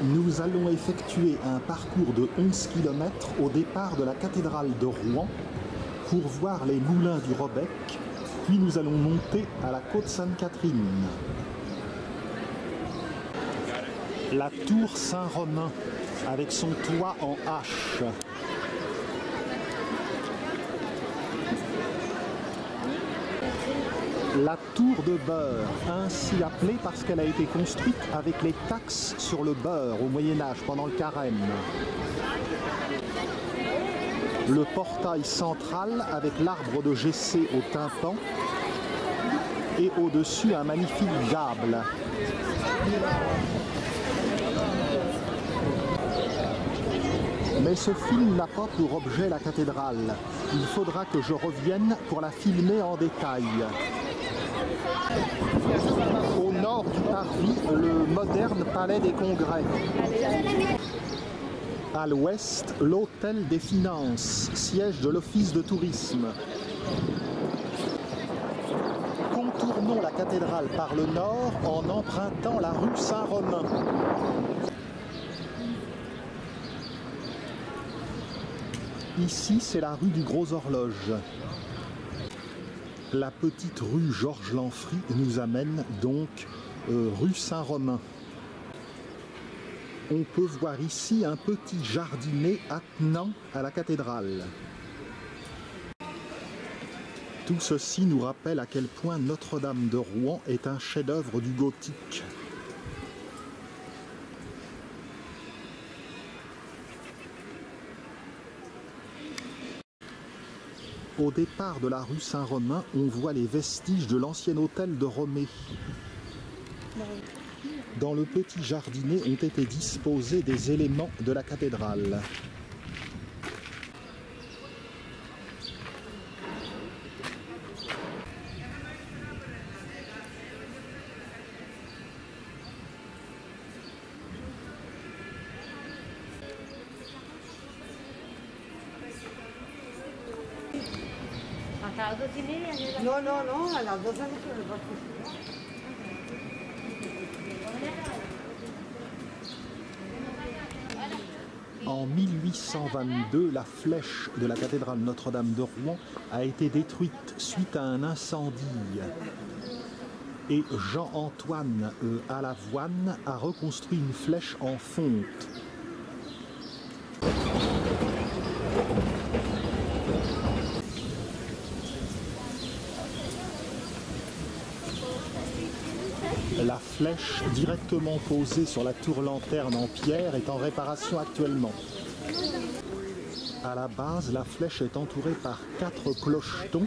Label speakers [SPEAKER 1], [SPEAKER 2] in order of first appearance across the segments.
[SPEAKER 1] Nous allons effectuer un parcours de 11 km au départ de la cathédrale de Rouen pour voir les moulins du Robec, puis nous allons monter à la côte Sainte-Catherine. La tour Saint-Romain avec son toit en hache. La tour de beurre, ainsi appelée parce qu'elle a été construite avec les taxes sur le beurre au Moyen-Âge pendant le carême. Le portail central avec l'arbre de Gessé au tympan et au-dessus un magnifique gable. Mais ce film n'a pas pour objet la cathédrale. Il faudra que je revienne pour la filmer en détail. Au nord du parvis, le moderne palais des congrès. À l'ouest, l'hôtel des finances, siège de l'office de tourisme. Contournons la cathédrale par le nord en empruntant la rue Saint-Romain. Ici, c'est la rue du Gros Horloge. La petite rue Georges Lanfry nous amène donc rue Saint-Romain. On peut voir ici un petit jardinet attenant à la cathédrale. Tout ceci nous rappelle à quel point Notre-Dame de Rouen est un chef-d'œuvre du gothique. Au départ de la rue Saint-Romain, on voit les vestiges de l'ancien hôtel de Romée. Dans le petit jardinet ont été disposés des éléments de la cathédrale.
[SPEAKER 2] No, no, no, a las 2 años se les va a
[SPEAKER 1] En 1822, la flèche de la cathédrale Notre-Dame de Rouen a été détruite suite à un incendie. Et Jean-Antoine Alavoine a reconstruit une flèche en fonte. La flèche directement posée sur la tour-lanterne en pierre est en réparation actuellement. À la base, la flèche est entourée par 4 clochetons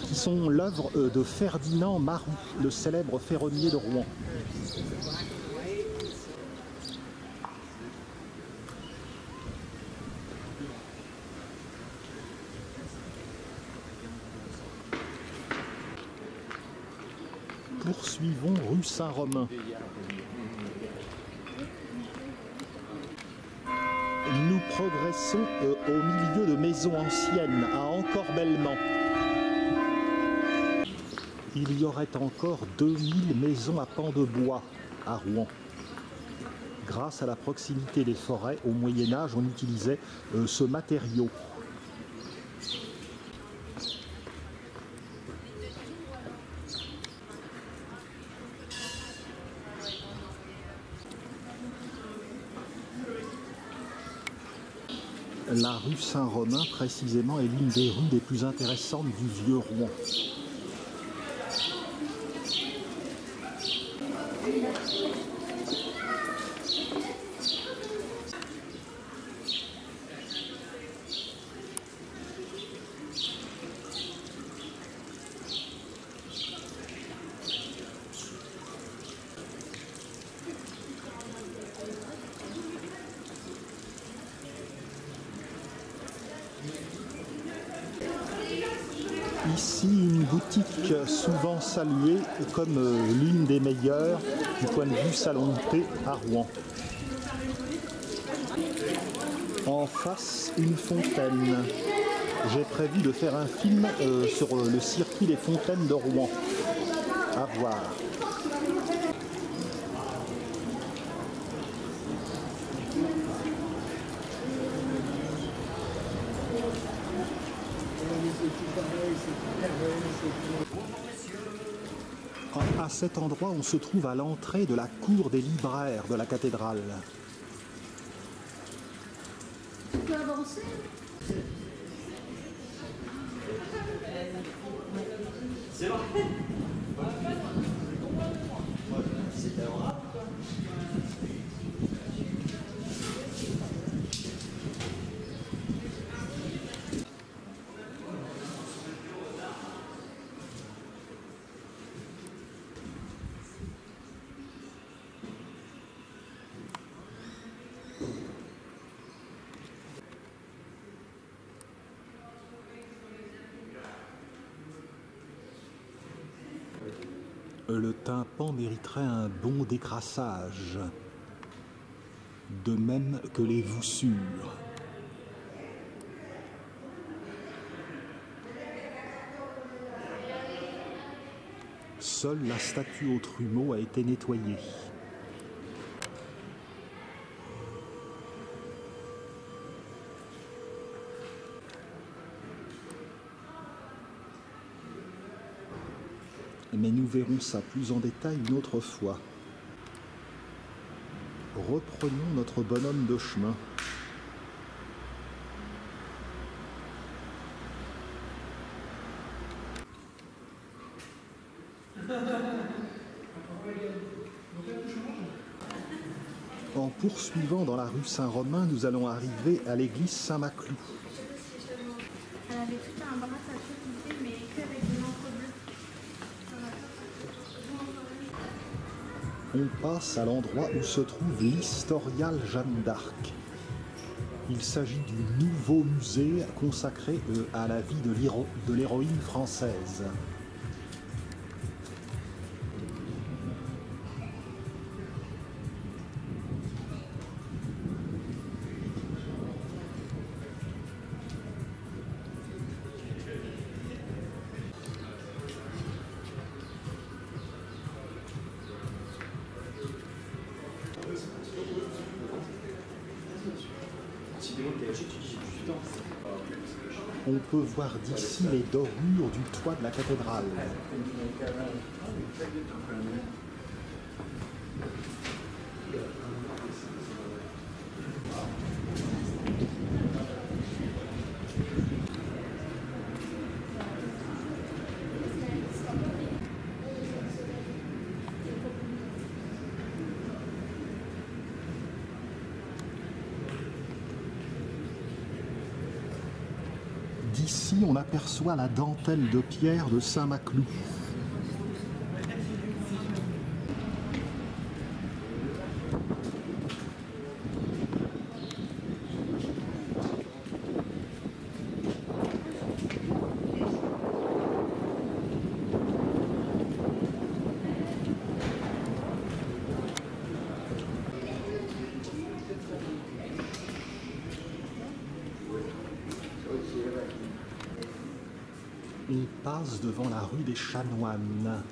[SPEAKER 1] qui sont l'œuvre de Ferdinand Maroux, le célèbre ferronnier de Rouen. Poursuivons rue Saint-Romain. Nous progressons au milieu de maisons anciennes, à Encorbellement. Il y aurait encore 2000 maisons à pans de bois à Rouen. Grâce à la proximité des forêts, au Moyen-Âge, on utilisait ce matériau. La rue Saint-Romain, précisément, est l'une des rues les plus intéressantes du vieux Rouen. Ici, une boutique souvent saluée comme l'une des meilleures du point de vue salon de thé à Rouen. En face, une fontaine. J'ai prévu de faire un film sur le circuit des fontaines de Rouen. À voir. À cet endroit, on se trouve à l'entrée de la cour des libraires de la cathédrale.
[SPEAKER 3] Tu peux avancer? C'est bon.
[SPEAKER 1] Le tympan mériterait un bon décrassage, de même que les voussures. Seule la statue au trumeau a été nettoyée. Mais nous verrons ça plus en détail une autre fois. Reprenons notre bonhomme de chemin. En poursuivant dans la rue Saint-Romain, nous allons arriver à l'église Saint-Maclou.
[SPEAKER 3] Elle avait tout un bras à mais qu'avec une encre bleue.
[SPEAKER 1] On passe à l'endroit où se trouve l'historial Jeanne d'Arc. Il s'agit du nouveau musée consacré à la vie de l'héroïne française. On peut voir d'ici les dorures du toit de la cathédrale. D'ici, on aperçoit la dentelle de pierre de Saint-Maclou. On passe devant la rue des Chanoines,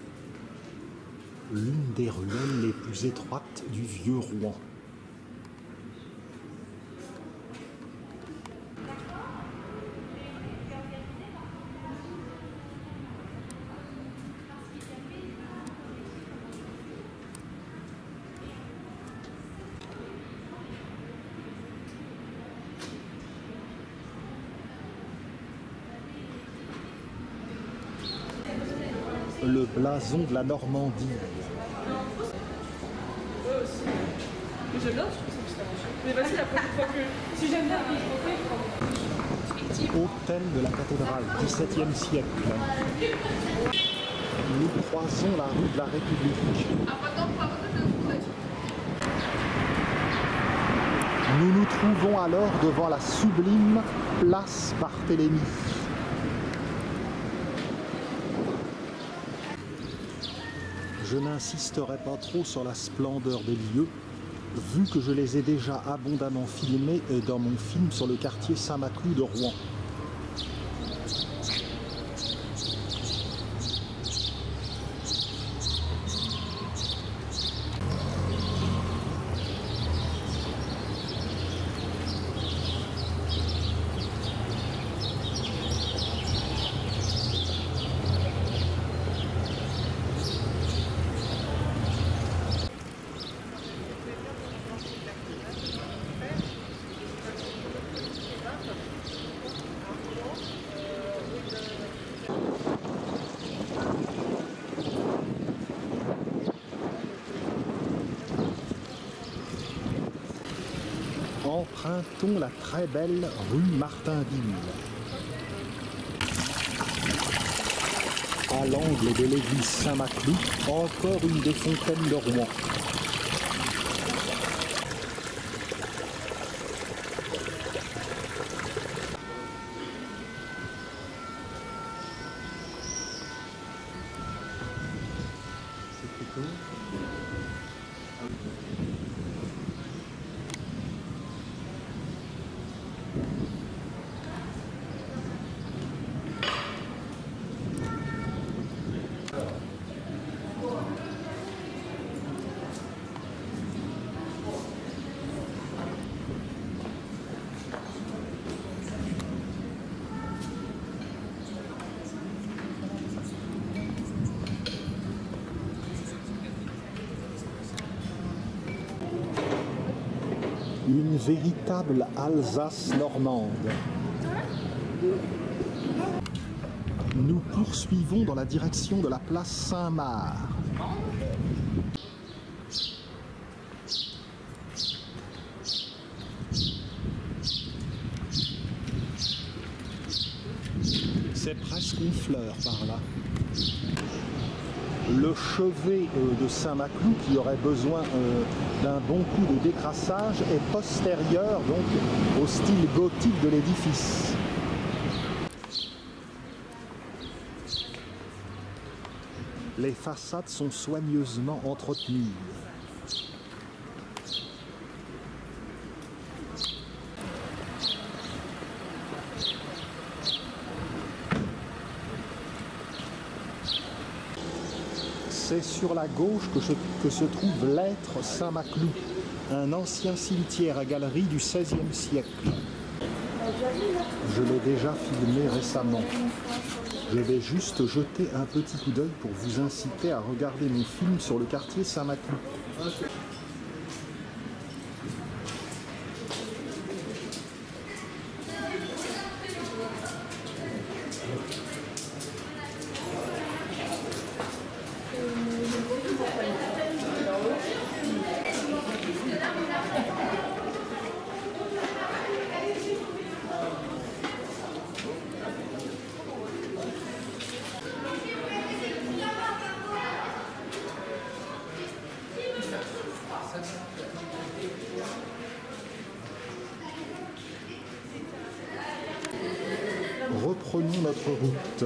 [SPEAKER 1] l'une des ruelles les plus étroites du vieux Rouen. Le blason de la Normandie.
[SPEAKER 4] J'aime bien, je trouve ça. Mais vas-y, la prochaine fois que. Si j'aime bien,
[SPEAKER 1] Hôtel de la cathédrale, XVIIe siècle. Nous croisons la rue de la République. Nous nous trouvons alors devant la sublime place Barthélemy. Je n'insisterai pas trop sur la splendeur des lieux, vu que je les ai déjà abondamment filmés dans mon film sur le quartier Saint-Maclou de Rouen. empruntons la très belle rue Martinville. À l'angle de l'église Saint-Maclou, encore une des fontaines de Rouen. Une véritable Alsace normande. Nous poursuivons dans la direction de la place Saint-Marc. C'est presque une fleur par là. Le chevet de Saint-Maclou, qui aurait besoin d'un bon coup de décrassage, est postérieur donc au style gothique de l'édifice. Les façades sont soigneusement entretenues. C'est sur la gauche que se trouve l'Être Saint-Maclou, un ancien cimetière à galerie du XVIe siècle. Je l'ai déjà filmé récemment. Je vais juste jeter un petit coup d'œil pour vous inciter à regarder mon film sur le quartier Saint-Maclou. Reprenons notre route.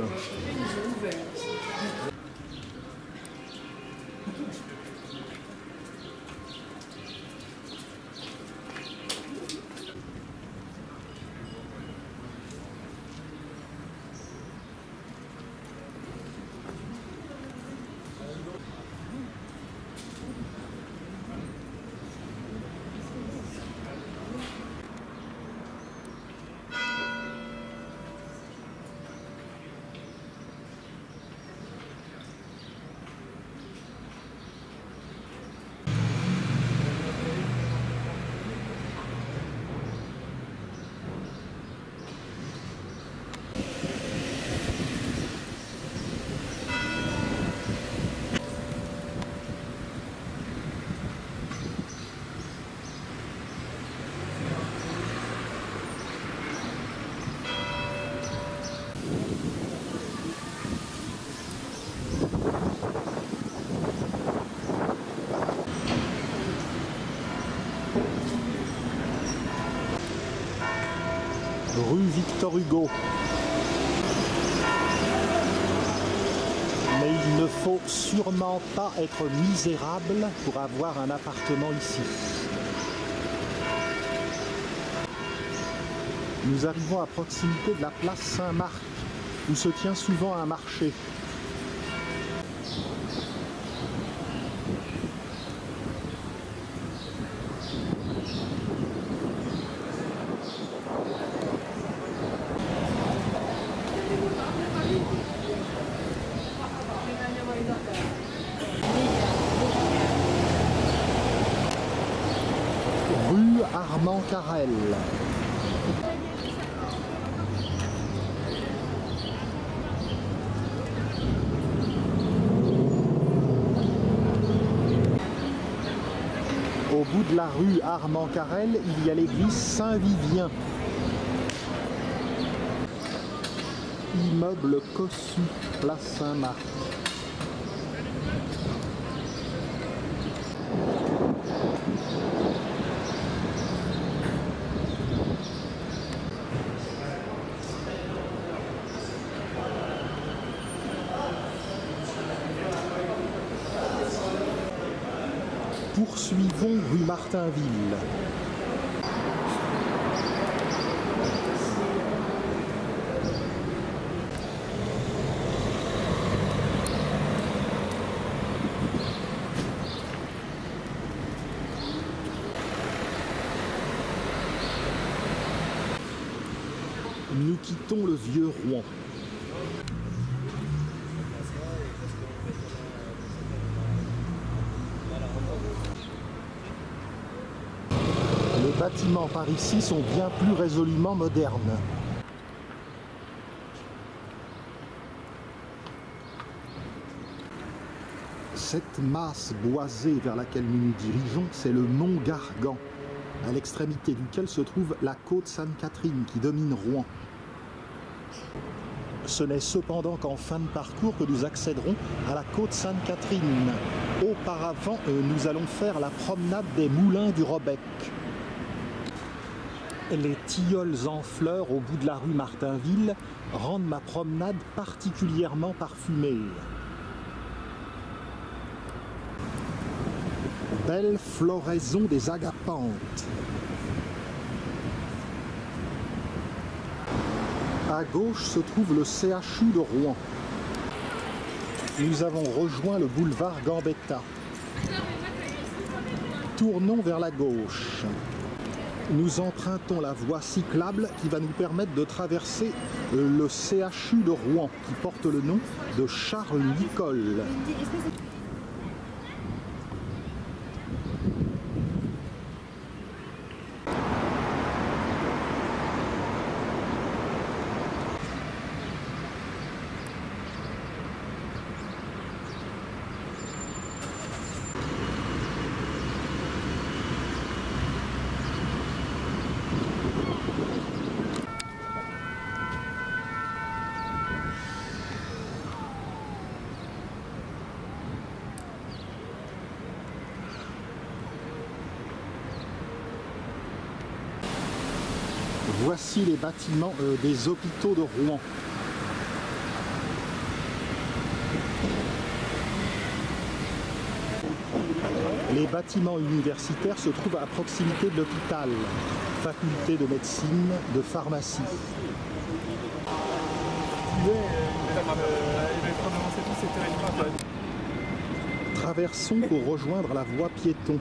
[SPEAKER 1] Rue Victor Hugo. Mais il ne faut sûrement pas être misérable pour avoir un appartement ici. Nous arrivons à proximité de la place Saint-Marc, où se tient souvent un marché. Rue Armand Carrel. Au Au bout de la rue Armand-Carrel, il y a l'église Saint-Vivien. Immeuble Cossu, place Saint-Marc. Poursuivons rue Martinville. Nous quittons le vieux Rouen. Les bâtiments par ici sont bien plus résolument modernes. Cette masse boisée vers laquelle nous nous dirigeons, c'est le mont Gargan, à l'extrémité duquel se trouve la côte Sainte-Catherine qui domine Rouen. Ce n'est cependant qu'en fin de parcours que nous accéderons à la côte Sainte-Catherine. Auparavant, nous allons faire la promenade des moulins du Robec. Les tilleuls en fleurs au bout de la rue Martinville rendent ma promenade particulièrement parfumée. Belle floraison des agapanthes. À gauche se trouve le CHU de Rouen. Nous avons rejoint le boulevard Gambetta. Tournons vers la gauche. Nous empruntons la voie cyclable qui va nous permettre de traverser le CHU de Rouen, qui porte le nom de Charles Nicolle. Voici les bâtiments des hôpitaux de Rouen. Les bâtiments universitaires se trouvent à proximité de l'hôpital, faculté de médecine, de pharmacie. Traversons pour rejoindre la voie piéton.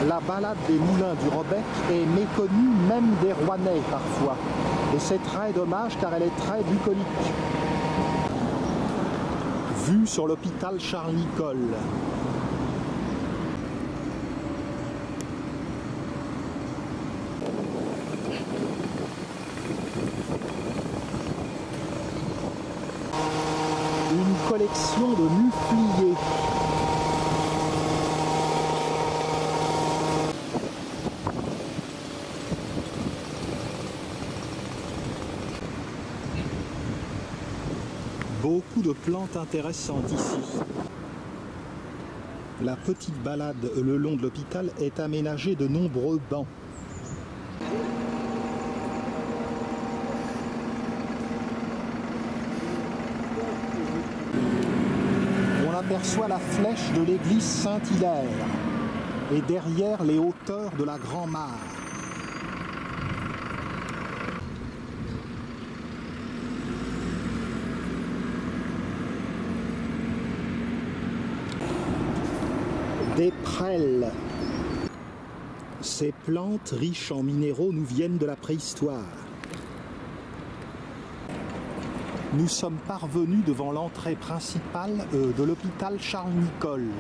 [SPEAKER 1] La balade des moulins du Robec est méconnue même des Rouennais parfois. Et c'est très dommage car elle est très bucolique. Vue sur l'hôpital Charles Nicolle. Une collection de mufliers. Beaucoup de plantes intéressantes ici. La petite balade le long de l'hôpital est aménagée de nombreux bancs. On aperçoit la flèche de l'église Saint-Hilaire et derrière les hauteurs de la Grand-Mare. Des prêles. Ces plantes riches en minéraux nous viennent de la préhistoire. Nous sommes parvenus devant l'entrée principale de l'hôpital Charles Nicolle.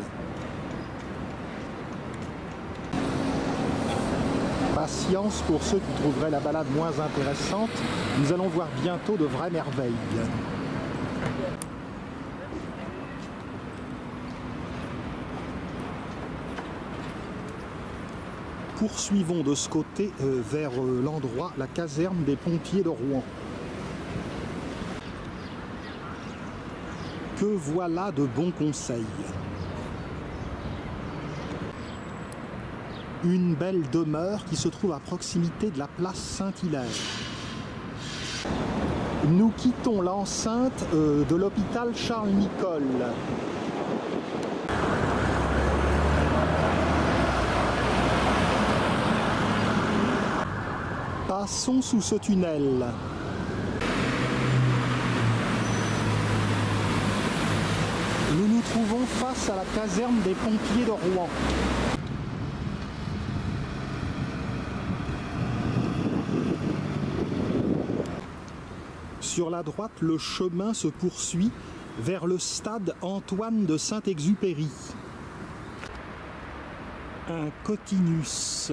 [SPEAKER 1] Patience pour ceux qui trouveraient la balade moins intéressante, nous allons voir bientôt de vraies merveilles. poursuivons de ce côté vers l'endroit, la caserne des pompiers de Rouen. Que voilà de bons conseils. Une belle demeure qui se trouve à proximité de la place Saint-Hilaire. Nous quittons l'enceinte de l'hôpital Charles-Nicolle. Passons sous ce tunnel. Nous nous trouvons face à la caserne des pompiers de Rouen. Sur la droite, le chemin se poursuit vers le stade Antoine de Saint-Exupéry. Un cotinus.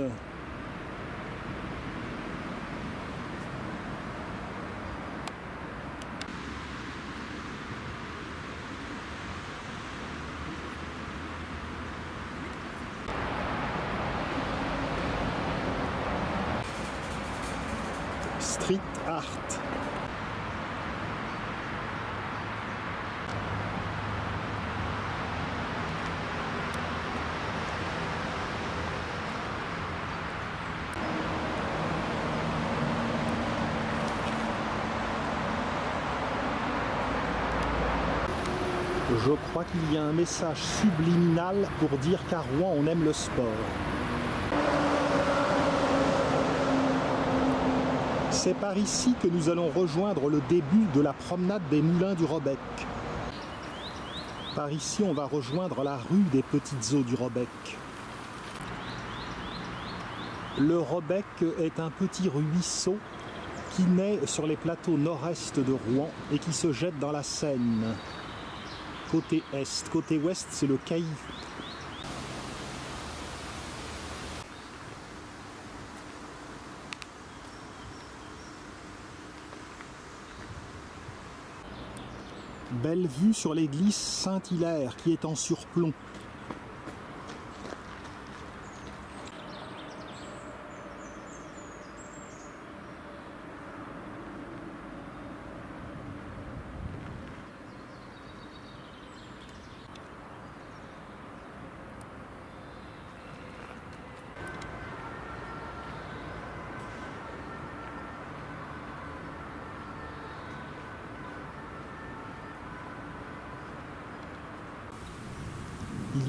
[SPEAKER 1] Street art. Je crois qu'il y a un message subliminal pour dire qu'à Rouen on aime le sport. C'est par ici que nous allons rejoindre le début de la promenade des Moulins du Robec. Par ici, on va rejoindre la rue des Petites Eaux du Robec. Le Robec est un petit ruisseau qui naît sur les plateaux nord-est de Rouen et qui se jette dans la Seine. Côté est, côté ouest, c'est le Cailly. Belle vue sur l'église Saint-Hilaire qui est en surplomb.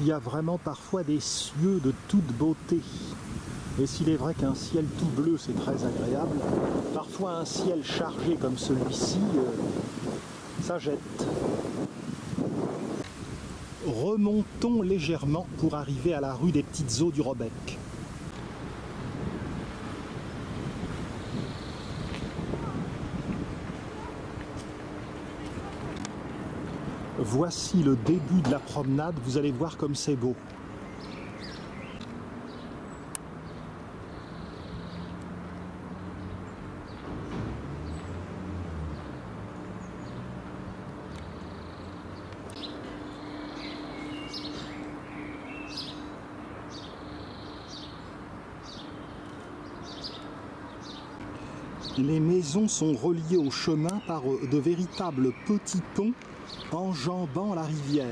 [SPEAKER 1] Il y a vraiment parfois des cieux de toute beauté. Et s'il est vrai qu'un ciel tout bleu, c'est très agréable, parfois un ciel chargé comme celui-ci, ça jette. Remontons légèrement pour arriver à la rue des Petites Eaux du Robec. Voici le début de la promenade, vous allez voir comme c'est beau. Les maisons sont reliées au chemin par de véritables petits ponts enjambant la rivière.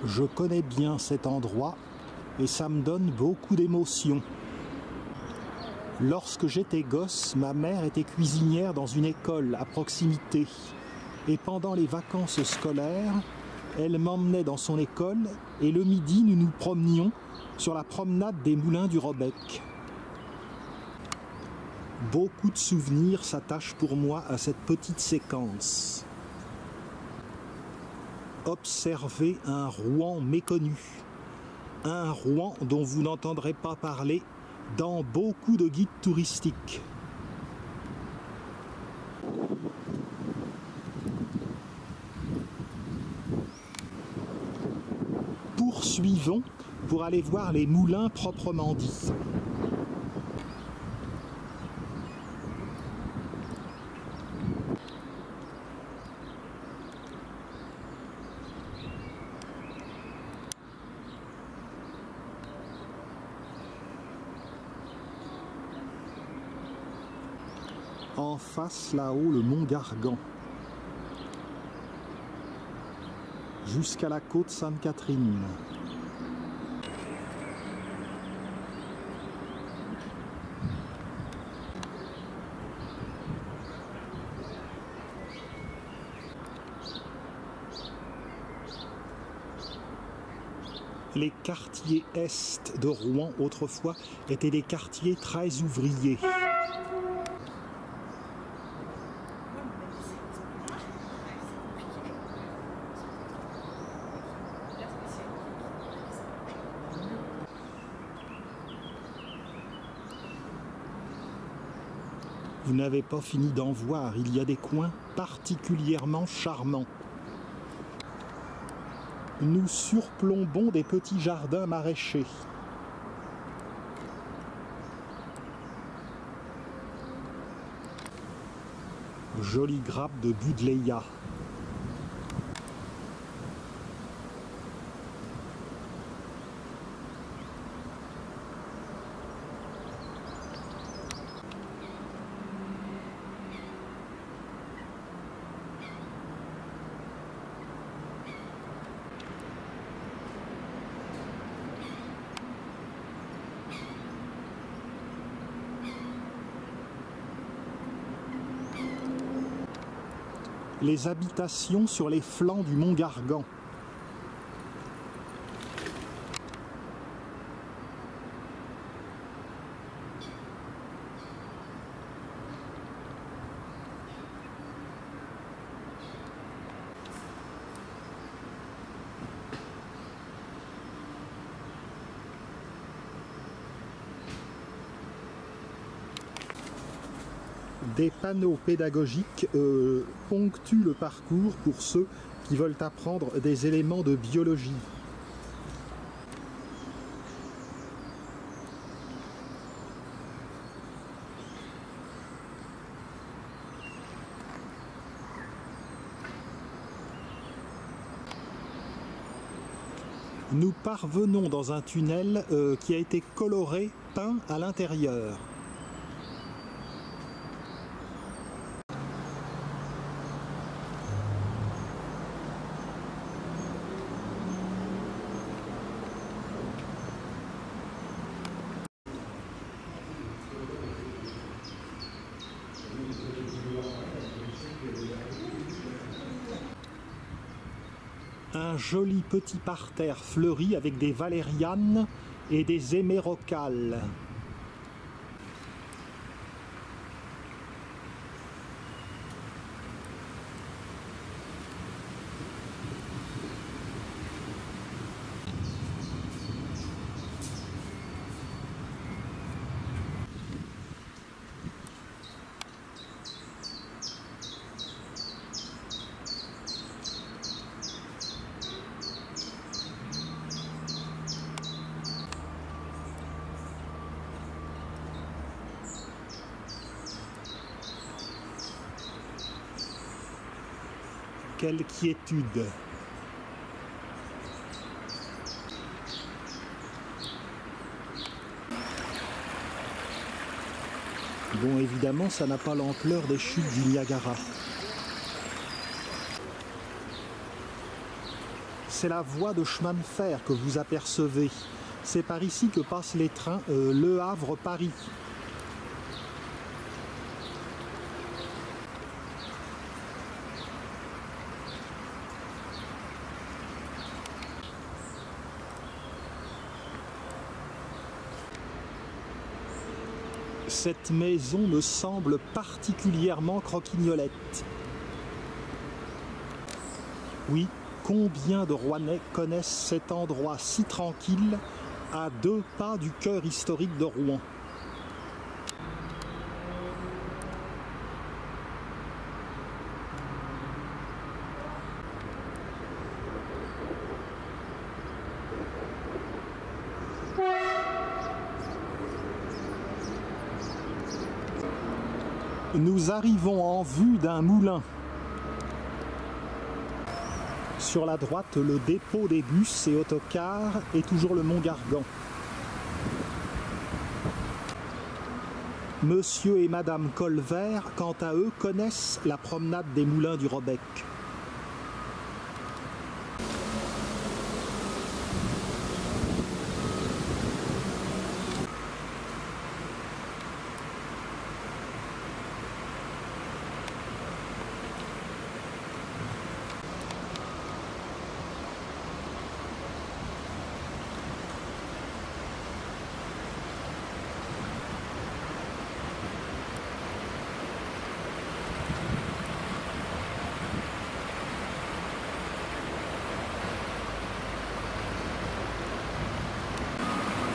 [SPEAKER 1] Je connais bien cet endroit et ça me donne beaucoup d'émotions. Lorsque j'étais gosse, ma mère était cuisinière dans une école à proximité. Et pendant les vacances scolaires, elle m'emmenait dans son école et le midi, nous nous promenions sur la promenade des Moulins du Robec. Beaucoup de souvenirs s'attachent pour moi à cette petite séquence. Observez un Rouen méconnu. Un Rouen dont vous n'entendrez pas parler dans beaucoup de guides touristiques. poursuivons pour aller voir les moulins proprement dits. En face, là-haut, le mont Gargan. Jusqu'à la côte Sainte-Catherine. Les quartiers est de Rouen, autrefois, étaient des quartiers très ouvriers. Vous n'avez pas fini d'en voir, il y a des coins particulièrement charmants. Nous surplombons des petits jardins maraîchers. Jolie grappe de Buddleia. Les habitations sur les flancs du mont Gargan. Des panneaux pédagogiques ponctuent le parcours pour ceux qui veulent apprendre des éléments de biologie. Nous parvenons dans un tunnel qui a été coloré, peint à l'intérieur. Un joli petit parterre fleuri avec des valérianes et des hémérocalles. Quelle quiétude! Bon, évidemment, ça n'a pas l'ampleur des chutes du Niagara. C'est la voie de chemin de fer que vous apercevez. C'est par ici que passent les trains Le Havre-Paris. Cette maison me semble particulièrement croquignolette. Oui, combien de Rouennais connaissent cet endroit si tranquille, à 2 pas du cœur historique de Rouen. Nous arrivons en vue d'un moulin. Sur la droite, le dépôt des bus et autocars et toujours le Mont Gargan. Monsieur et Madame Colvert, quant à eux, connaissent la promenade des moulins du Robec.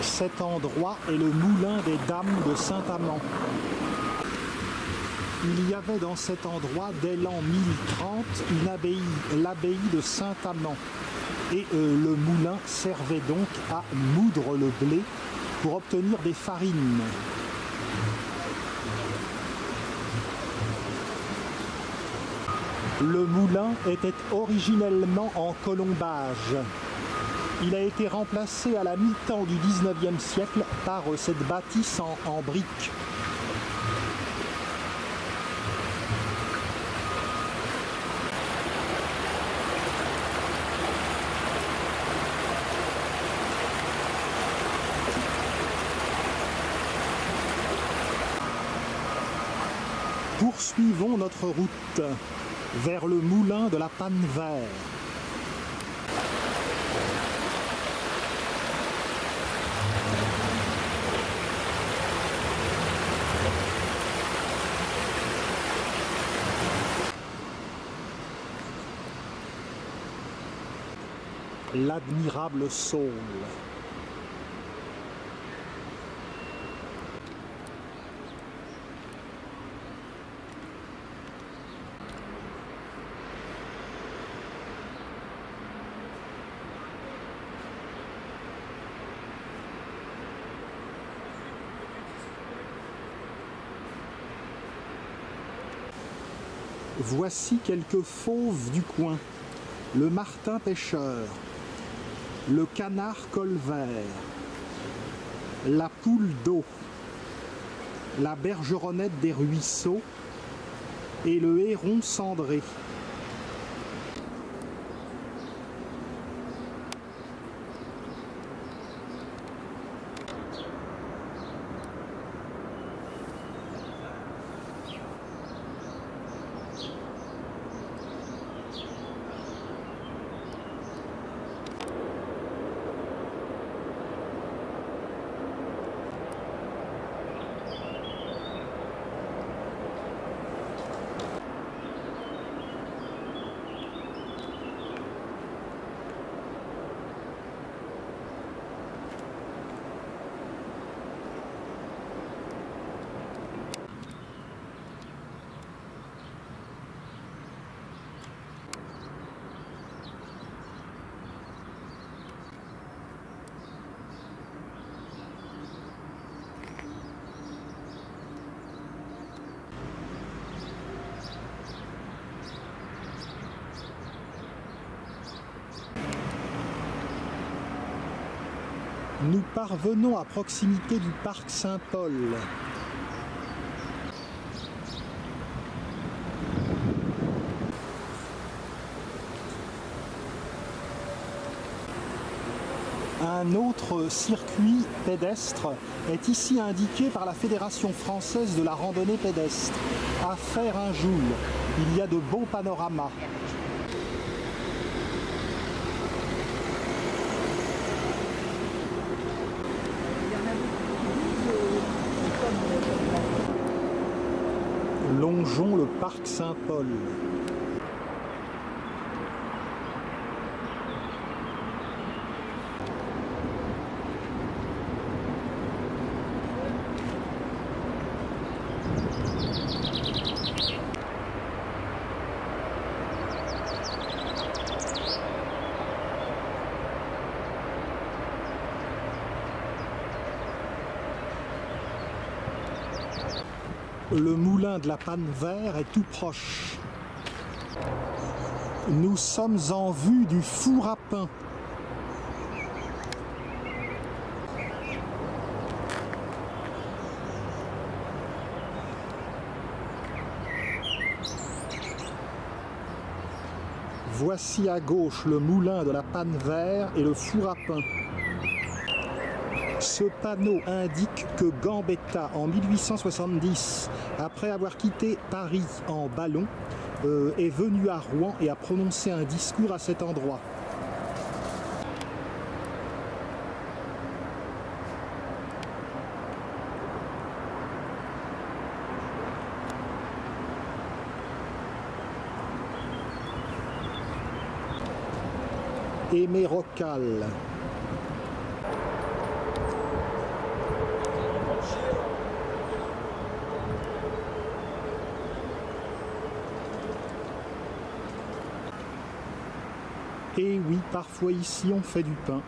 [SPEAKER 1] Cet endroit est le moulin des Dames de Saint-Amand. Il y avait dans cet endroit, dès l'an 1030, une abbaye, l'abbaye de Saint-Amand. Et le moulin servait donc à moudre le blé pour obtenir des farines. Le moulin était originellement en colombage. Il a été remplacé à la mi-temps du XIXe siècle par cette bâtisse en briques. Poursuivons notre route vers le moulin de la Panne Vert. L'admirable Saule. Voici quelques fauves du coin. Le martin pêcheur, le canard colvert, la poule d'eau, la bergeronnette des ruisseaux et le héron cendré. Nous parvenons à proximité du parc Saint-Paul. Un autre circuit pédestre est ici indiqué par la Fédération française de la randonnée pédestre. À faire un jour, il y a de beaux panoramas. Longeons le parc Saint-Paul. Le moulin de la Panne-Vert est tout proche. Nous sommes en vue du four à pain. Voici à gauche le moulin de la Panne-Vert et le four à pain. Ce panneau indique que Gambetta, en 1870, après avoir quitté Paris en ballon, est venu à Rouen et a prononcé un discours à cet endroit. Aimé Rocal. Et oui, parfois ici on fait du pain.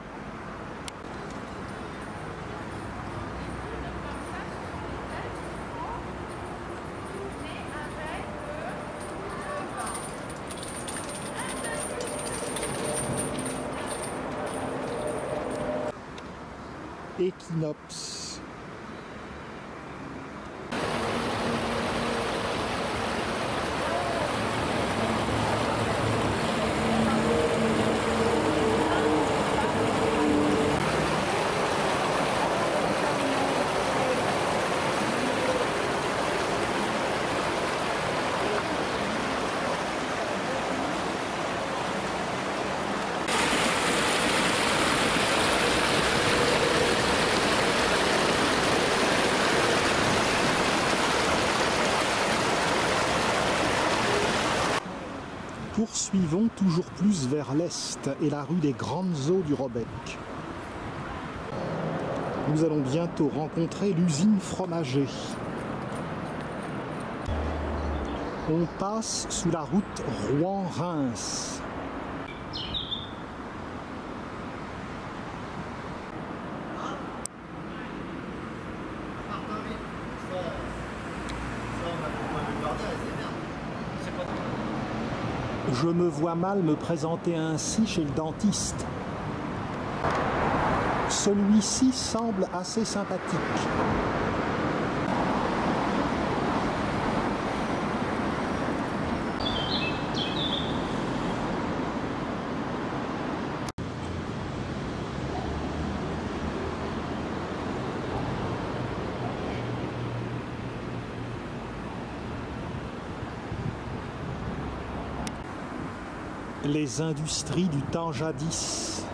[SPEAKER 1] Équinoxe. Poursuivons toujours plus vers l'est et la rue des Grandes Eaux du Robec. Nous allons bientôt rencontrer l'usine fromager. On passe sous la route Rouen-Reims. Je me vois mal me présenter ainsi chez le dentiste. Celui-ci semble assez sympathique. Les industries du temps jadis.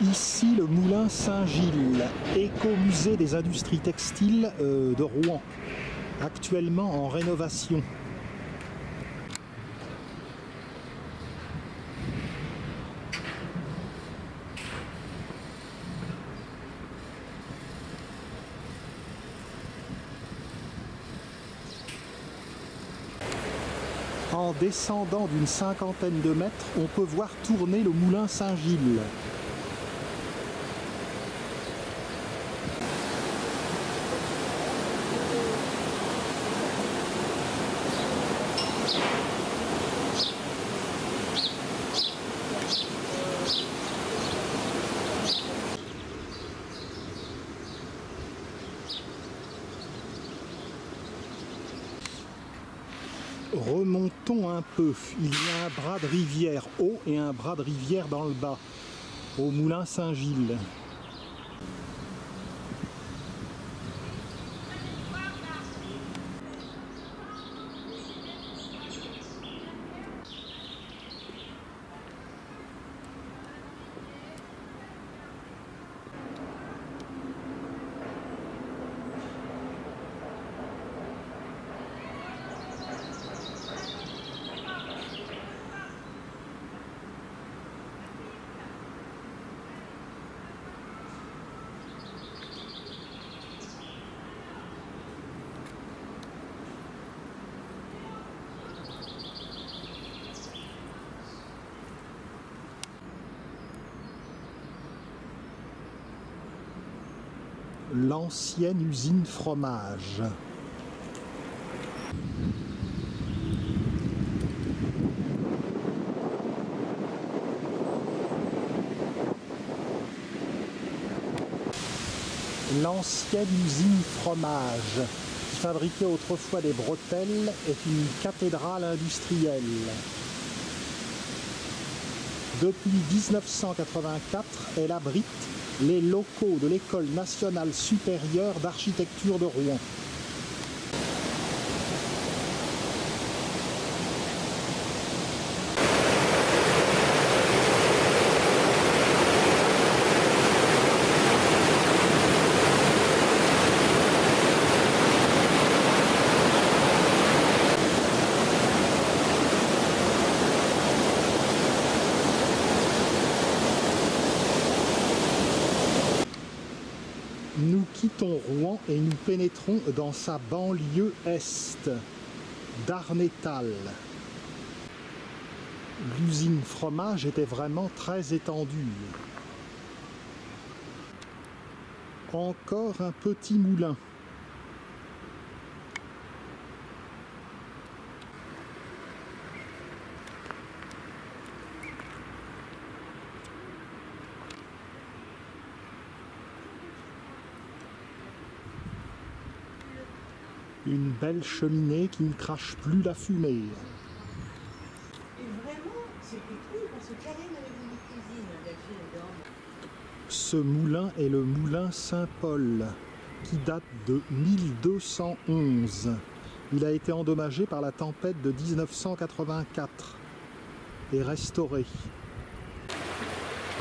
[SPEAKER 1] Ici, le moulin Saint-Gilles, écomusée des industries textiles de Rouen, actuellement en rénovation. En descendant d'une cinquantaine de mètres, on peut voir tourner le moulin Saint-Gilles. Remontons un peu, il y a un bras de rivière haut et un bras de rivière dans le bas, au moulin Saint-Gilles. l'ancienne usine fromage. L'ancienne usine fromage, qui fabriquait autrefois des bretelles, est une cathédrale industrielle. Depuis 1984, elle abrite les locaux de l'École nationale supérieure d'architecture de Rouen. Nous quittons Rouen et nous pénétrons dans sa banlieue est, Darnétal. L'usine fromage était vraiment très étendue. Encore un petit moulin. Une belle cheminée qui ne crache plus la fumée.
[SPEAKER 2] Et vraiment, c'était cool parce que Karine avait une cuisine avec les dents.
[SPEAKER 1] Ce moulin est le moulin Saint-Paul, qui date de 1211. Il a été endommagé par la tempête de 1984 et restauré.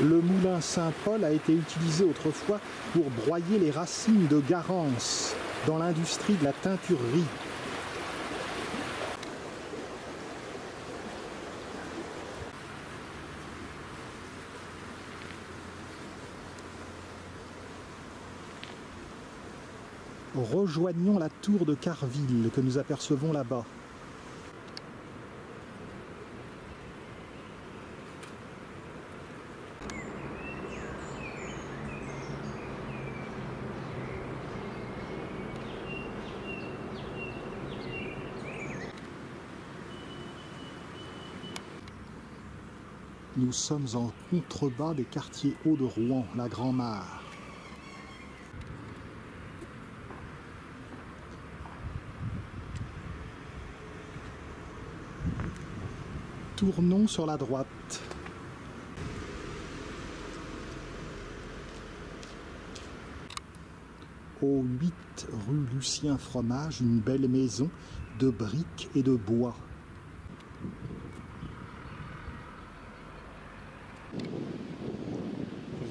[SPEAKER 1] Le moulin Saint-Paul a été utilisé autrefois pour broyer les racines de Garance dans l'industrie de la teinturerie. Rejoignons la tour de Carville que nous apercevons là-bas. Nous sommes en contrebas des quartiers hauts de Rouen, la Grand-Mare. Tournons sur la droite. Au 8 rue Lucien Fromage, une belle maison de briques et de bois.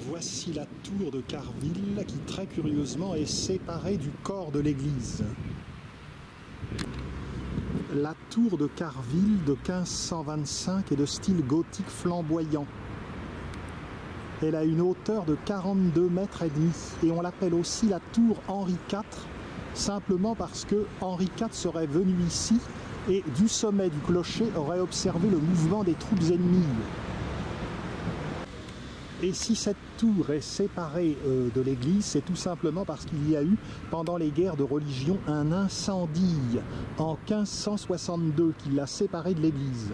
[SPEAKER 1] Voici la tour de Carville qui, très curieusement, est séparée du corps de l'église. La tour de Carville de 1525 est de style gothique flamboyant. Elle a une hauteur de 42 mètres et demi et on l'appelle aussi la tour Henri IV, simplement parce que Henri IV serait venu ici et du sommet du clocher aurait observé le mouvement des troupes ennemies. Et si cette tour est séparée de l'église, c'est tout simplement parce qu'il y a eu, pendant les guerres de religion, un incendie en 1562 qui l'a séparée de l'église.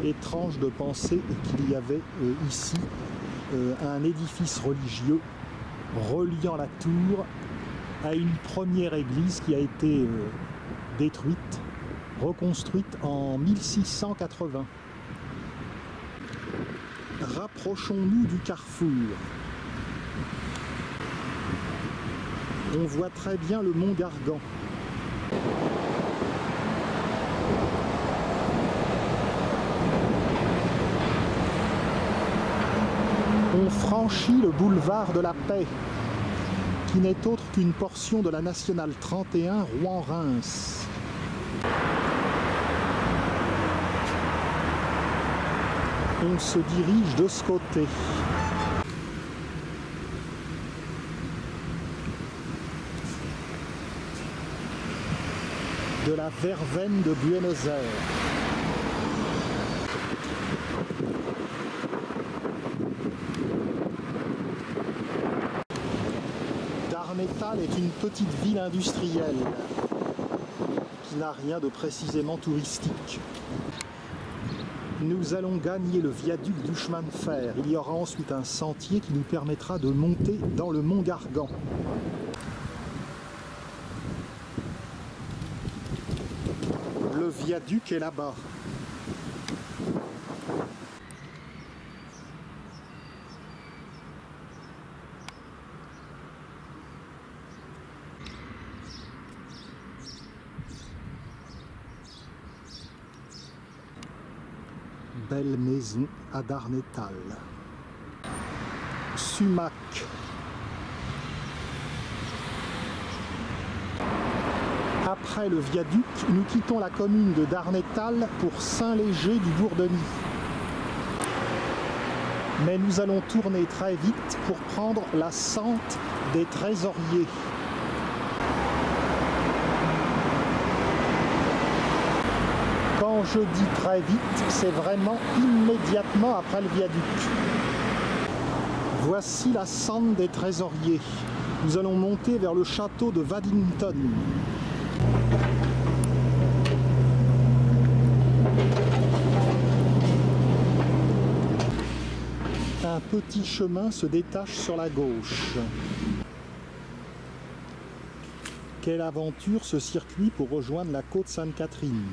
[SPEAKER 1] Étrange de penser qu'il y avait ici un édifice religieux reliant la tour à une première église qui a été détruite, reconstruite en 1680. Rapprochons-nous du carrefour. On voit très bien le mont Gargan. On franchit le boulevard de la Paix, qui n'est autre qu'une portion de la nationale 31 Rouen-Reims. On se dirige de ce côté. De la verveine de Buenos Aires. Darnétal est une petite ville industrielle qui n'a rien de précisément touristique. Nous allons gagner le viaduc du chemin de fer. Il y aura ensuite un sentier qui nous permettra de monter dans le mont Gargan. Le viaduc est là-bas. Belle maison à Darnétal. Sumac. Après le viaduc, nous quittons la commune de Darnétal pour Saint-Léger du Bourdonnais. Mais nous allons tourner très vite pour prendre la sente des Trésoriers. Quand je dis très vite, c'est vraiment immédiatement après le viaduc. Voici la sente des Trésoriers. Nous allons monter vers le château de Waddington. Un petit chemin se détache sur la gauche. Quelle aventure ce circuit pour rejoindre la côte Sainte-Catherine.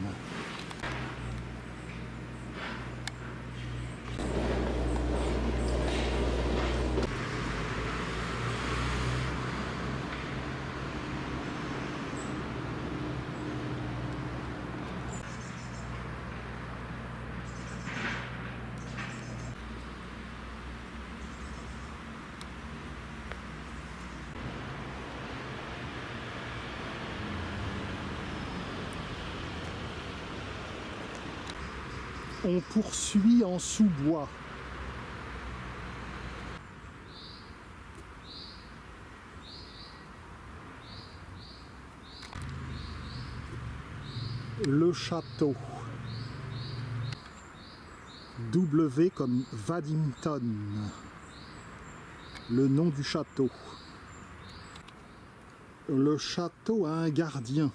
[SPEAKER 1] On poursuit en sous-bois. Le château. W comme Waddington. Le nom du château. Le château a un gardien.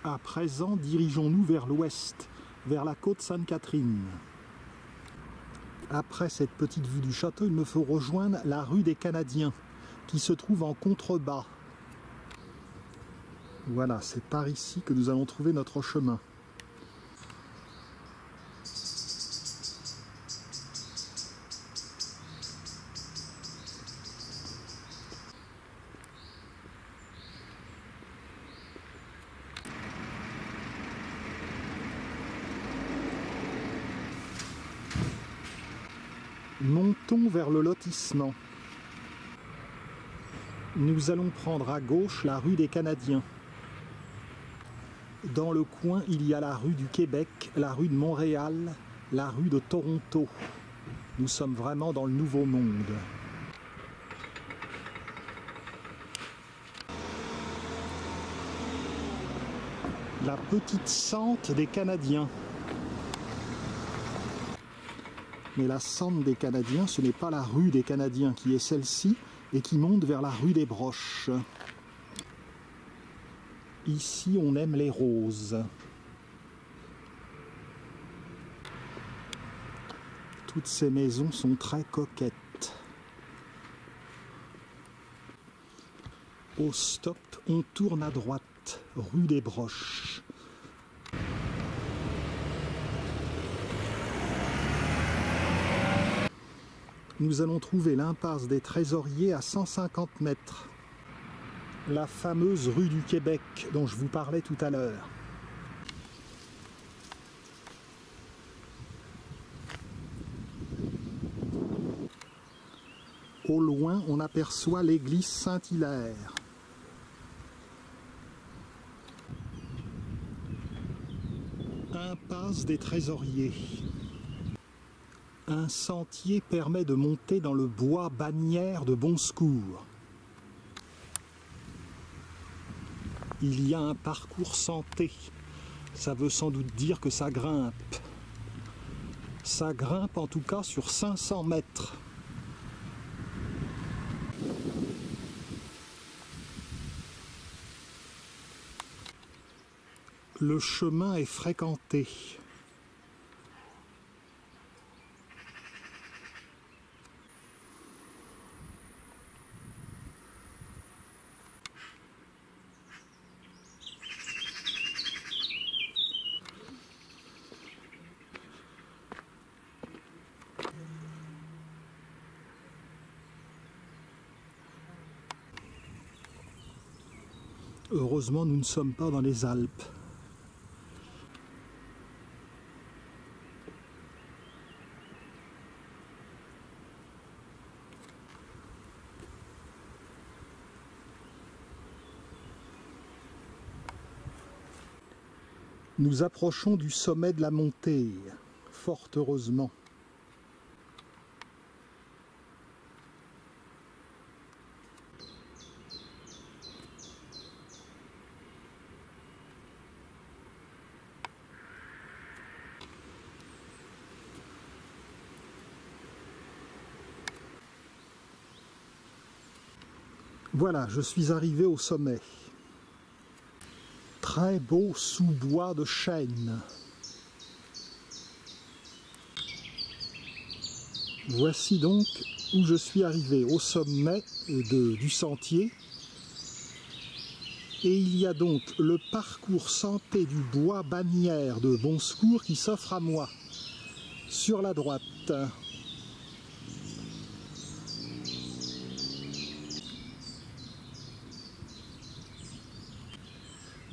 [SPEAKER 1] À présent, dirigeons-nous vers l'ouest, vers la côte Sainte-Catherine. Après cette petite vue du château, il me faut rejoindre la rue des Canadiens, qui se trouve en contrebas. Voilà, c'est par ici que nous allons trouver notre chemin. Montons vers le lotissement. Nous allons prendre à gauche la rue des Canadiens. Dans le coin, il y a la rue du Québec, la rue de Montréal, la rue de Toronto. Nous sommes vraiment dans le Nouveau Monde. La petite sente des Canadiens. Mais la sente des Canadiens, ce n'est pas la rue des Canadiens qui est celle-ci et qui monte vers la rue des Broches. Ici, on aime les roses. Toutes ces maisons sont très coquettes. Au stop, on tourne à droite, rue des Broches. Nous allons trouver l'impasse des Trésoriers à 150 mètres. La fameuse rue du Québec dont je vous parlais tout à l'heure. Au loin, on aperçoit l'église Saint-Hilaire. Impasse des Trésoriers. Un sentier permet de monter dans le bois Bagnères de Bonsecours. Il y a un parcours santé. Ça veut sans doute dire que ça grimpe. Ça grimpe en tout cas sur 500 mètres. Le chemin est fréquenté. Heureusement, nous ne sommes pas dans les Alpes. Nous approchons du sommet de la montée, fort heureusement. Voilà, je suis arrivé au sommet. Très beau sous-bois de chêne. Voici donc où je suis arrivé, au sommet du sentier. Et il y a donc le parcours santé du bois Bagnères de Bonsecours qui s'offre à moi, sur la droite.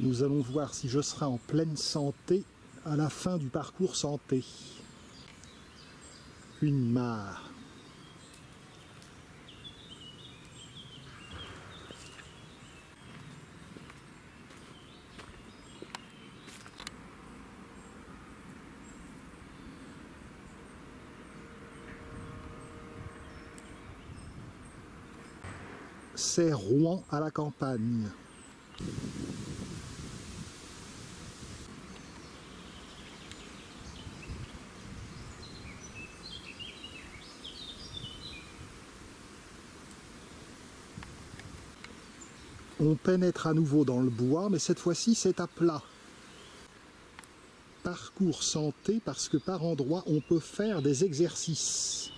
[SPEAKER 1] Nous allons voir si je serai en pleine santé à la fin du parcours santé. Une mare. C'est Rouen à la campagne. On pénètre à nouveau dans le bois, mais cette fois-ci c'est à plat. Parcours santé parce que par endroits on peut faire des exercices.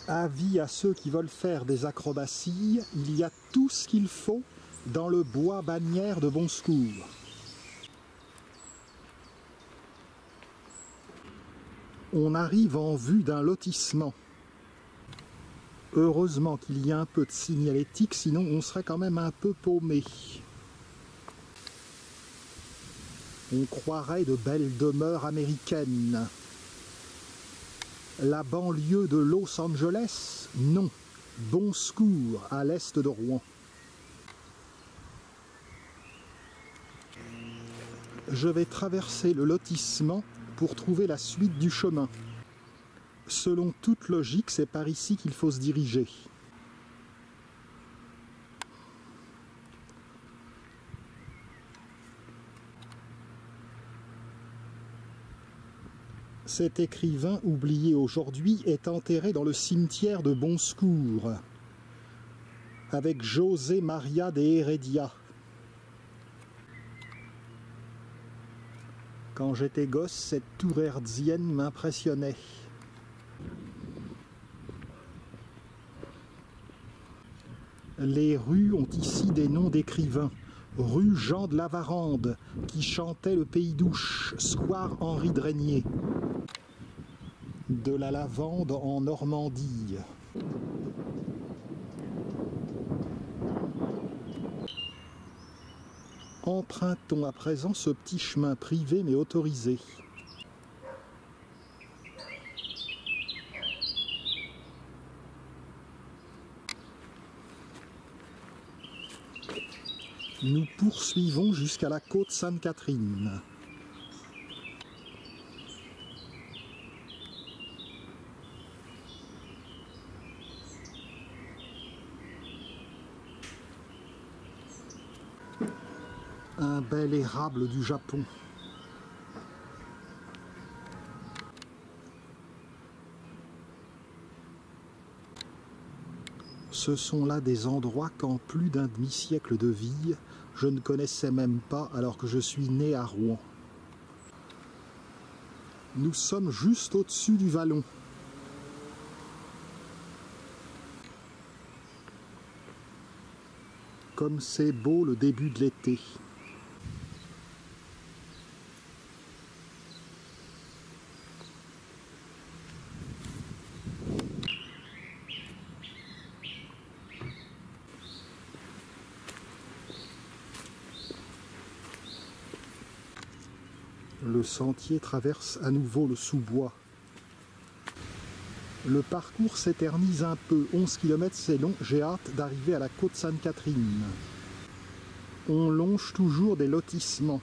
[SPEAKER 1] Avis à ceux qui veulent faire des acrobaties, il y a tout ce qu'il faut dans le bois Bagnères de Bonsecours. On arrive en vue d'un lotissement. Heureusement qu'il y a un peu de signalétique, sinon on serait quand même un peu paumé. On croirait de belles demeures américaines. La banlieue de Los Angeles? Non. Bonsecours, à l'est de Rouen. Je vais traverser le lotissement pour trouver la suite du chemin. Selon toute logique, c'est par ici qu'il faut se diriger. Cet écrivain, oublié aujourd'hui, est enterré dans le cimetière de Bonsecours, avec José María de Heredia. Quand j'étais gosse, cette tour hertzienne m'impressionnait. Les rues ont ici des noms d'écrivains. Rue Jean de Lavarande, qui chantait le Pays d'Ouche, square Henri de Régnier. De la lavande en Normandie. Empruntons à présent ce petit chemin privé mais autorisé. Nous poursuivons jusqu'à la côte Sainte-Catherine. Un bel érable du Japon. Ce sont là des endroits qu'en plus d'un demi-siècle de vie, je ne connaissais même pas alors que je suis né à Rouen. Nous sommes juste au-dessus du vallon. Comme c'est beau le début de l'été. Le sentier traverse à nouveau le sous-bois. Le parcours s'éternise un peu. 11 km c'est long, j'ai hâte d'arriver à la côte Sainte-Catherine. On longe toujours des lotissements.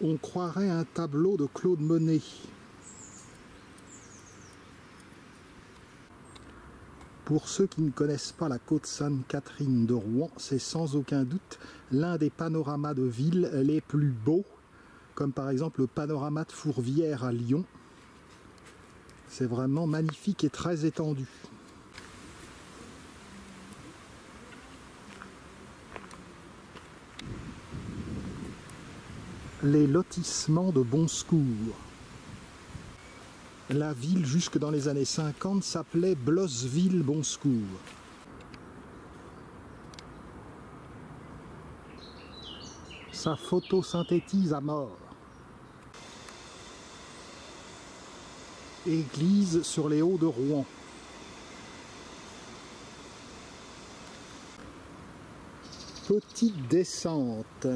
[SPEAKER 1] On croirait un tableau de Claude Monet. Pour ceux qui ne connaissent pas la côte Sainte-Catherine de Rouen, c'est sans aucun doute l'un des panoramas de ville les plus beaux, comme par exemple le panorama de Fourvière à Lyon. C'est vraiment magnifique et très étendu. Les lotissements de Bonsecours. La ville, jusque dans les années 50, s'appelait Blosseville-Bonsecours. Ça photosynthétise à mort. Église sur les hauts de Rouen. Petite descente.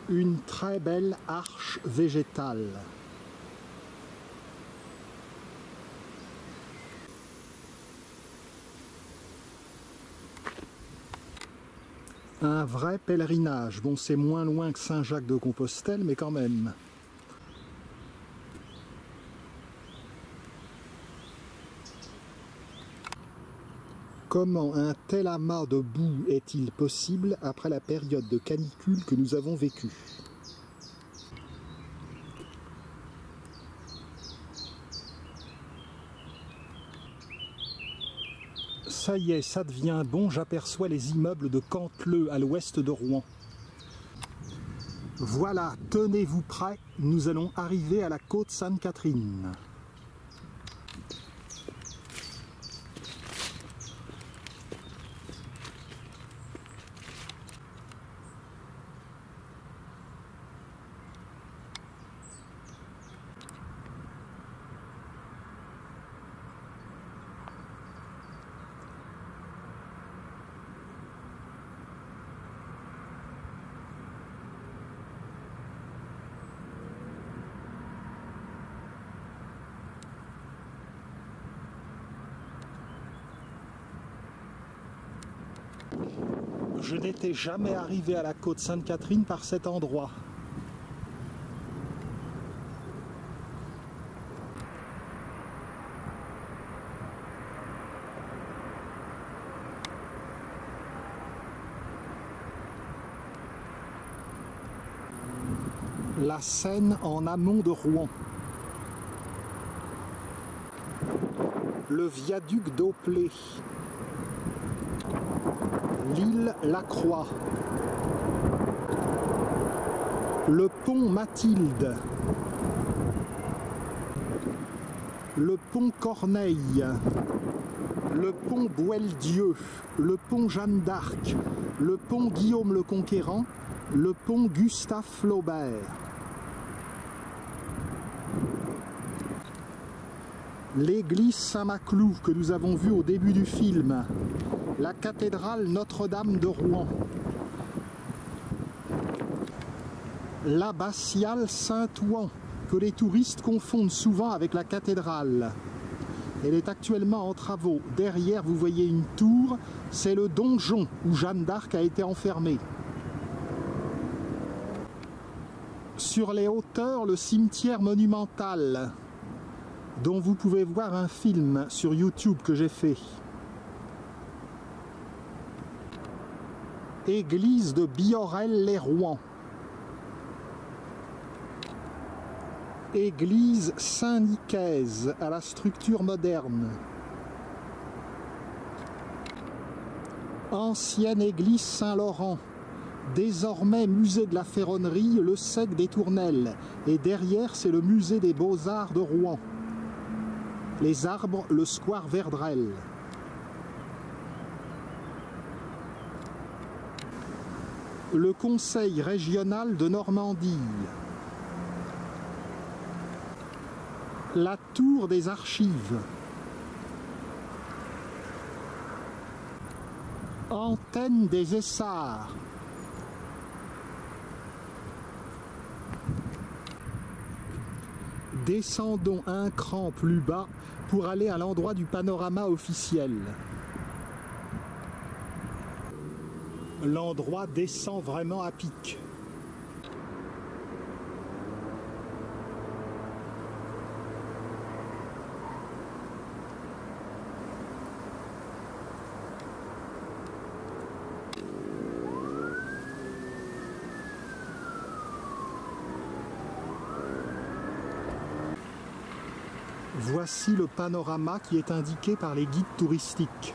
[SPEAKER 1] Une très belle arche végétale. Un vrai pèlerinage. Bon, c'est moins loin que Saint-Jacques-de-Compostelle, mais quand même. Comment un tel amas de boue est-il possible après la période de canicule que nous avons vécue? Ça y est, ça devient bon, j'aperçois les immeubles de Canteleu à l'ouest de Rouen. Voilà, tenez-vous prêts, nous allons arriver à la côte Sainte-Catherine. Je n'étais jamais arrivé à la côte Sainte-Catherine par cet endroit. La Seine en amont de Rouen. Le viaduc d'Auplay. L'île Lacroix. Le pont Mathilde. Le pont Corneille. le pont Boieldieu, le pont Jeanne d'Arc, le pont Guillaume le Conquérant, le pont Gustave Flaubert. L'église Saint-Maclou que nous avons vue au début du film, la cathédrale Notre-Dame de Rouen, l'abbatiale Saint-Ouen que les touristes confondent souvent avec la cathédrale. Elle est actuellement en travaux. Derrière, vous voyez une tour, c'est le donjon où Jeanne d'Arc a été enfermée. Sur les hauteurs, le cimetière monumental, dont vous pouvez voir un film sur YouTube que j'ai fait. Église de Biorel-les-Rouen. Église Saint-Nicaise à la structure moderne. Ancienne église Saint-Laurent, désormais musée de la ferronnerie, le Sec des Tournelles. Et derrière, c'est le musée des Beaux-Arts de Rouen. Les arbres, le square Verdrel. Le conseil régional de Normandie. La tour des archives. Antenne des Essarts. Descendons un cran plus bas pour aller à l'endroit du panorama officiel. L'endroit descend vraiment à pic. Voici le panorama qui est indiqué par les guides touristiques.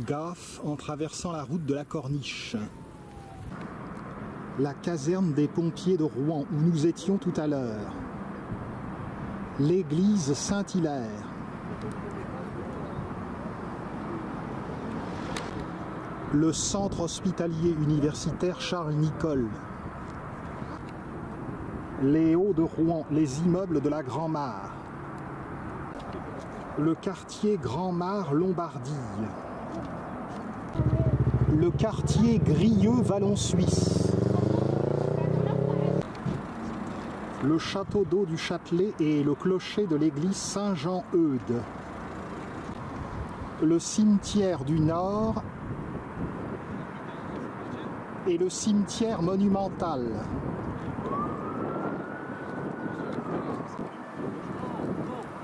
[SPEAKER 1] Gaffe en traversant la route de la Corniche. La caserne des pompiers de Rouen où nous étions tout à l'heure. L'église Saint-Hilaire. Le centre hospitalier universitaire Charles-Nicolle. Les Hauts de Rouen, les immeubles de la Grand-Mare. Le quartier Grand-Mare-Lombardie. Le quartier Grieux-Vallon Suisse. Le château d'eau du Châtelet et le clocher de l'église Saint-Jean-Eudes. Le cimetière du Nord et le cimetière monumental.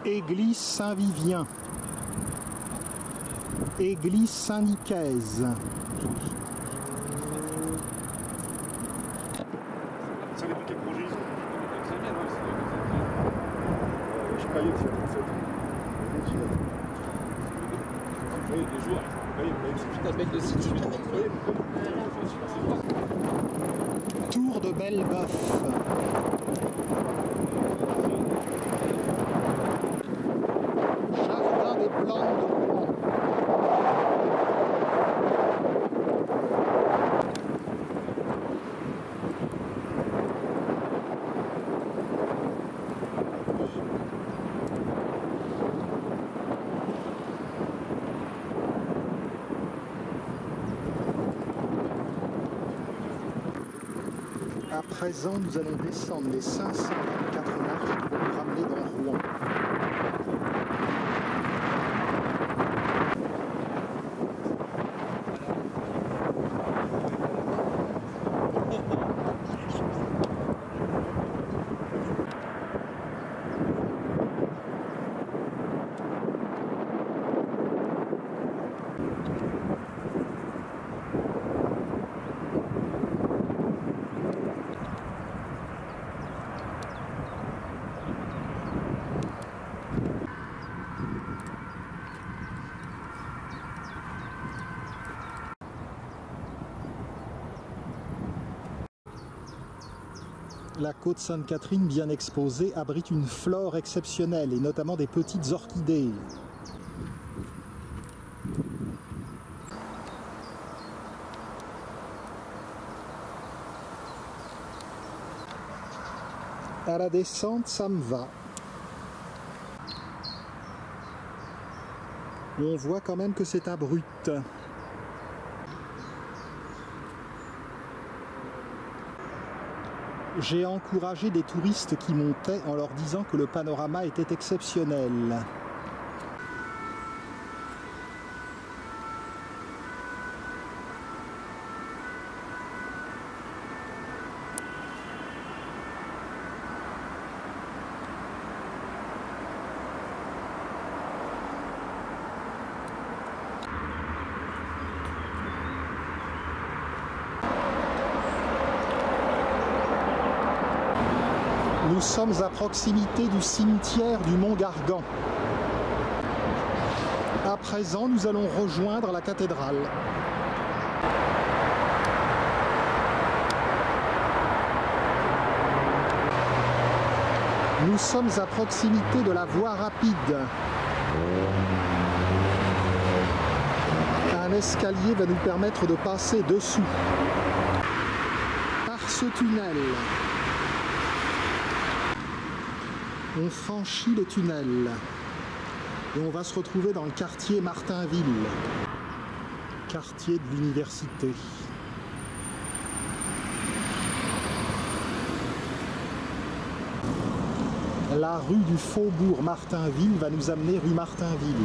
[SPEAKER 1] Église Saint-Vivien. Église Saint-Nicaise.
[SPEAKER 5] Ça dépend quel projet ils ont. Je croyais que c'était oui, des joueurs.
[SPEAKER 1] Tour de Bellebeuf. Jardin des plantes de Rouen. À présent, nous allons descendre les 524 marches pour nous ramener dans Rouen. La côte Sainte-Catherine, bien exposée, abrite une flore exceptionnelle et notamment des petites orchidées. À la descente, ça me va. On voit quand même que c'est abrupt. J'ai encouragé des touristes qui montaient en leur disant que le panorama était exceptionnel. Nous sommes à proximité du cimetière du Mont Gargan. À présent, nous allons rejoindre la cathédrale. Nous sommes à proximité de la voie rapide. Un escalier va nous permettre de passer dessous. Par ce tunnel. On franchit le tunnel et on va se retrouver dans le quartier Martinville, quartier de l'université. La rue du Faubourg Martinville va nous amener rue Martinville.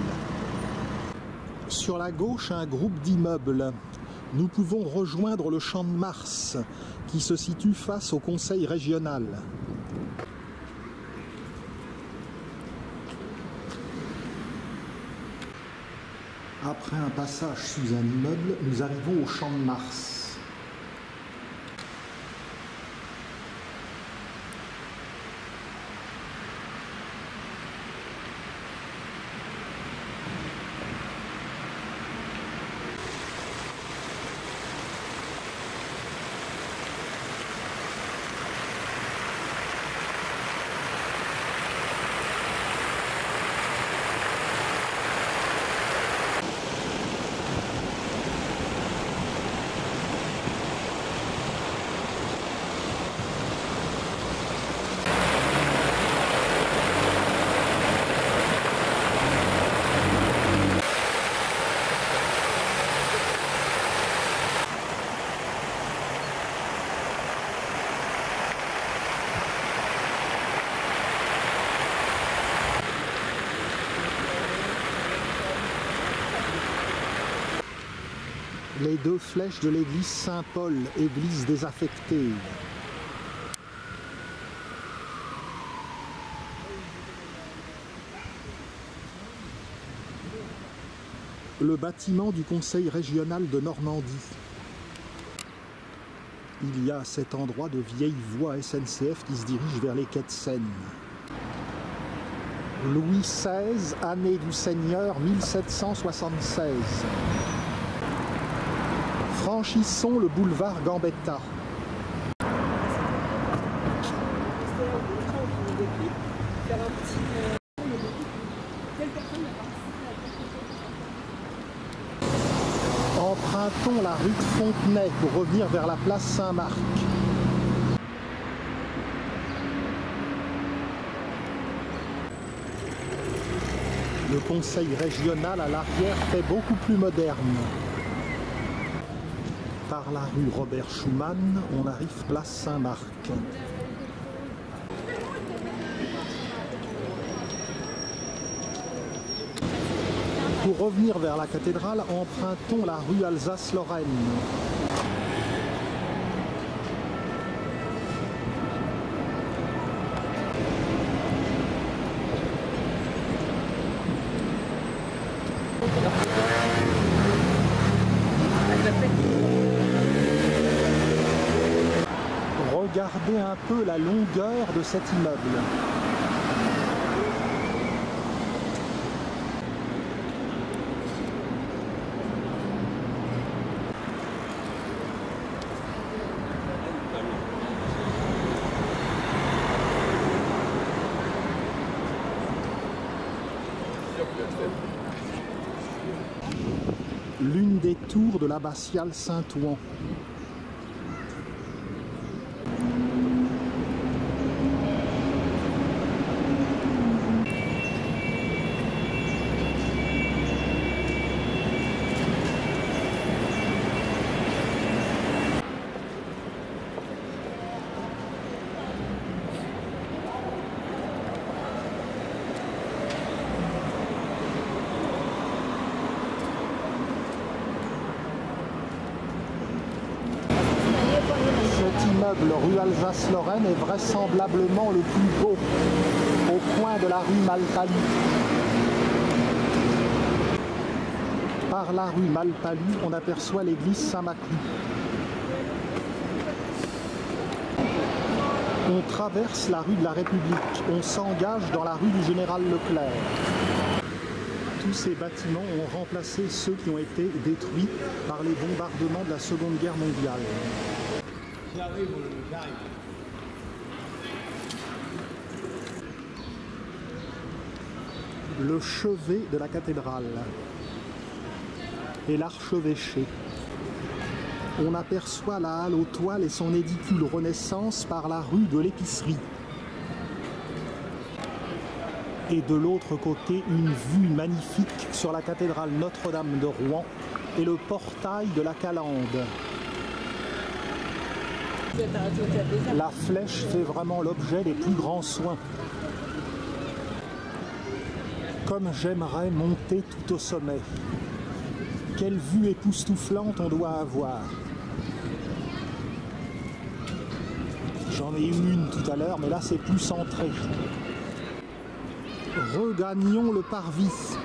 [SPEAKER 1] Sur la gauche, un groupe d'immeubles. Nous pouvons rejoindre le Champ de Mars qui se situe face au conseil régional. Après un passage sous un immeuble, nous arrivons au Champ de Mars. Les deux flèches de l'église Saint-Paul, église désaffectée. Le bâtiment du conseil régional de Normandie. Il y a à cet endroit de vieilles voies SNCF qui se dirigent vers les quais de Seine. Louis XVI, année du Seigneur 1776. Franchissons le boulevard Gambetta. Empruntons la rue de Fontenay pour revenir vers la place Saint-Marc. Le conseil régional à l'arrière fait beaucoup plus moderne. Par la rue Robert Schumann, on arrive place Saint-Marc. Pour revenir vers la cathédrale, empruntons la rue Alsace-Lorraine. Regardez un peu la longueur de cet immeuble. L'une des tours de l'abbatiale Saint-Ouen. Cet immeuble rue Alsace-Lorraine est vraisemblablement le plus beau, au coin de la rue Malpalu. Par la rue Malpalu, on aperçoit l'église Saint-Maclou. On traverse la rue de la République, on s'engage dans la rue du Général Leclerc. Tous ces bâtiments ont remplacé ceux qui ont été détruits par les bombardements de la Seconde Guerre mondiale. Le chevet de la cathédrale et l'archevêché. On aperçoit la halle aux toiles et son édicule Renaissance par la rue de l'Épicerie. Et de l'autre côté, une vue magnifique sur la cathédrale Notre-Dame de Rouen et le portail de la Calandre. La flèche fait vraiment l'objet des plus grands soins. Comme j'aimerais monter tout au sommet. Quelle vue époustouflante on doit avoir. J'en ai eu une tout à l'heure, mais là c'est plus centré. Regagnons le parvis.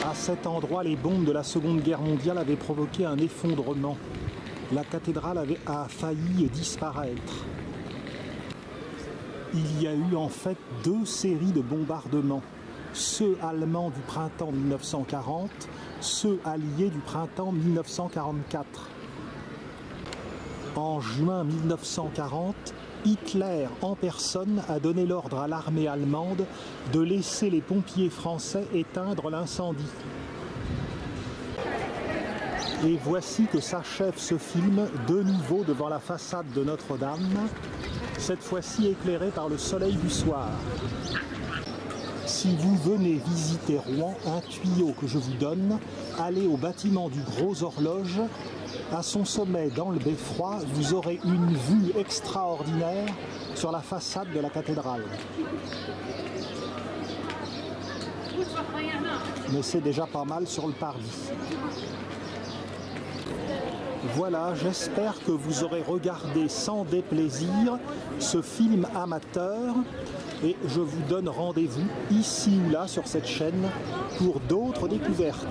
[SPEAKER 1] À cet endroit, les bombes de la Seconde Guerre mondiale avaient provoqué un effondrement. La cathédrale a failli disparaître. Il y a eu en fait deux séries de bombardements. Ceux allemands du printemps 1940, ceux alliés du printemps 1944. En juin 1940, Hitler en personne a donné l'ordre à l'armée allemande de laisser les pompiers français éteindre l'incendie. Et voici que s'achève ce film de nouveau devant la façade de Notre-Dame, cette fois-ci éclairée par le soleil du soir. Si vous venez visiter Rouen, un tuyau que je vous donne, allez au bâtiment du Gros Horloge. À son sommet, dans le beffroi, vous aurez une vue extraordinaire sur la façade de la cathédrale. Mais c'est déjà pas mal sur le parvis. Voilà, j'espère que vous aurez regardé sans déplaisir ce film amateur et je vous donne rendez-vous ici ou là sur cette chaîne pour d'autres découvertes.